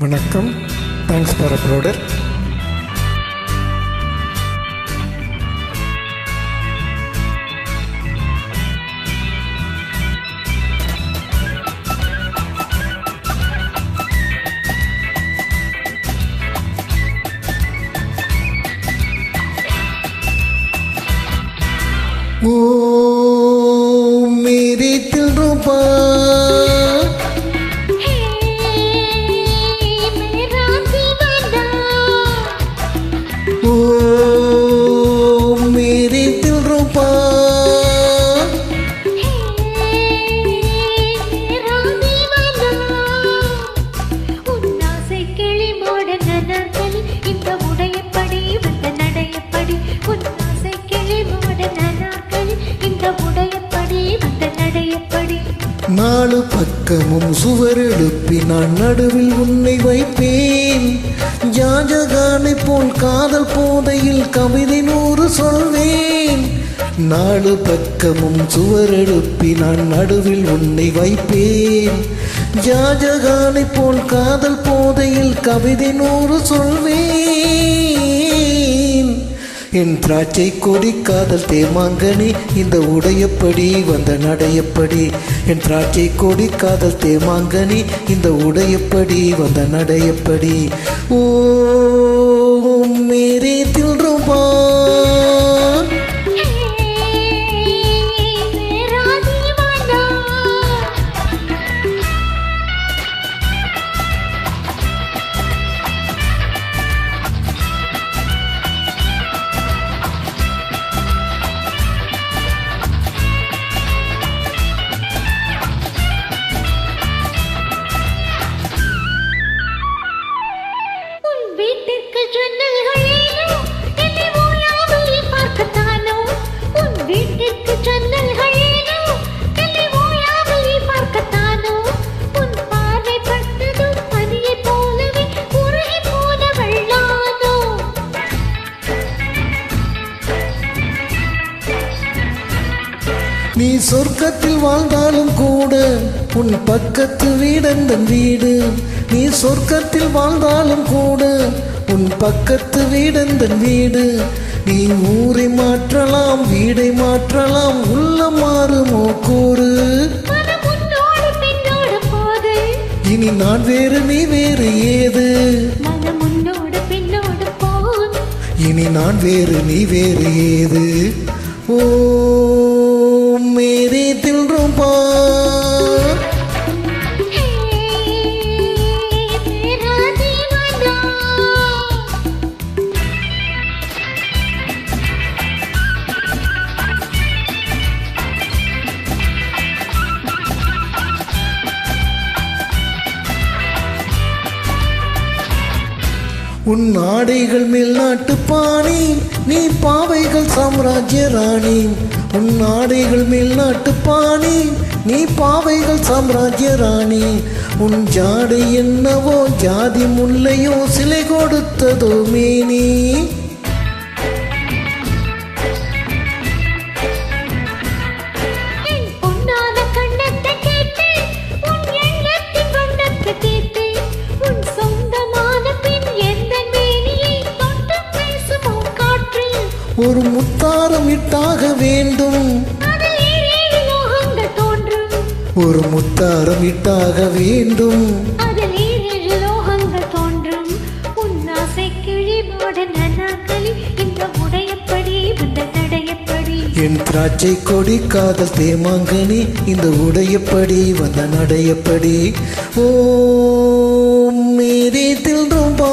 வணக்கம். Thanks for uploader. ओ मेरे दिलरुबा मेरा दीवाना ओ मेरे दिलरुबा मेरा दीवाना உன்னாசை கிளி மாடன் நனர்கலி இந்த உடையப்படி வந்த நடையப்படி உன்னாசை கிளி மாடன் நனர்கலி இந்த உடையப்படி வந்த நடையப்படி நாலு பக்கமும் சுவர் எழுப்பி நான் நடுவில் உன்னை வைப்பேன். ஜாஜகானை போல் காதல் போதையில் கவிதை 100 சொல்வேன். நாலு பக்கமும் சுவர் எழுப்பி நான் நடுவில் உன்னை வைப்பேன். ஜாஜகானை போல் காதல் போதையில் கவிதை 100 சொல்வேன். என் திராட்சை கொடி காதல் தேமாங்கனி இந்த உடையப்படி வந்த நடையப்படி. என் திராட்சை கொடி காதல் தேமாங்கனி இந்த உடையப்படி வந்த நடையப்படி. ஓ மேரே தில்ருபா मेरा दीवाना உன் வீட்டிற்கு ஜன்னல்கள் ஏனோ என்னை ஓயாமல் பார்க்கத்தானோ உன் வீட்டிற்கு ஜன்னல்கள் ஏனோ என்னை ஓயாமல் பார்க்கத்தானோ உன் பார்வை பட்டதும் பனியைப் போலவே உருகி போனவள் நானோ நீ சொர்க்கத்தில் வாழ்ந்தாலும் கூட உன் பக்கத்து வீடந்தன் வீடு. நீ சொர்க்கத்தில் வாழ்ந்தாலும் கூட உன் பக்கத்து வீடந்தன் வீடு. நீ ஊரை மாற்றலாம் வீடை மாற்றலாம் உள்ள மாறுமோ கூறு. மனம் உன்னோடு பின்னோடு போது இனி நான் வேறு நீ வேறு ஏது. மனம் உன்னோடு பின்னோடு போது இனி நான் வேறு நீ வேறு ஏது. ஓ மேரே தில்ருபா मेरा दीवाना உன் ஆடைகள் மேல் நாட்டு பாணி நீ பாவைகள் சாம்ராஜ்ய ராணி. உன் ஆடைகள் மேல் நாட்டு பாணி நீ பாவைகள் சாம்ராஜ்ய ராணி. உன் ஜாடை என்னவோ ஜாதி முல்லையோ சிலை கொடுத்ததோ மேனி. என் பொன்னான கண்ணத்தை கேட்டு உன் எண்ணத்தின் வண்ணத்தை கேட்டு உன் சொந்தமான பின் எந்த மேனியை தொட்டு பேசுமோ காற்றில் ஒரு முத்தாரம் இட்டாக வேண்டும். அதில் ஏழேழு லோகங்கள் தோன்றும் ஒரு முத்தாரம் இட்டாக வேண்டும். அதில் ஏழேழு லோகங்கள் தோன்றும் உன் ஆசை கிழி மாடன் நனாக்களி இந்த உடையப்படி வந்த நடையப்படி என் திராட்சை கொடி காதல் தேமாங்கனி இந்த உடையப்படி வந்த நடையப்படி. ஓ மேரே தில்ருபா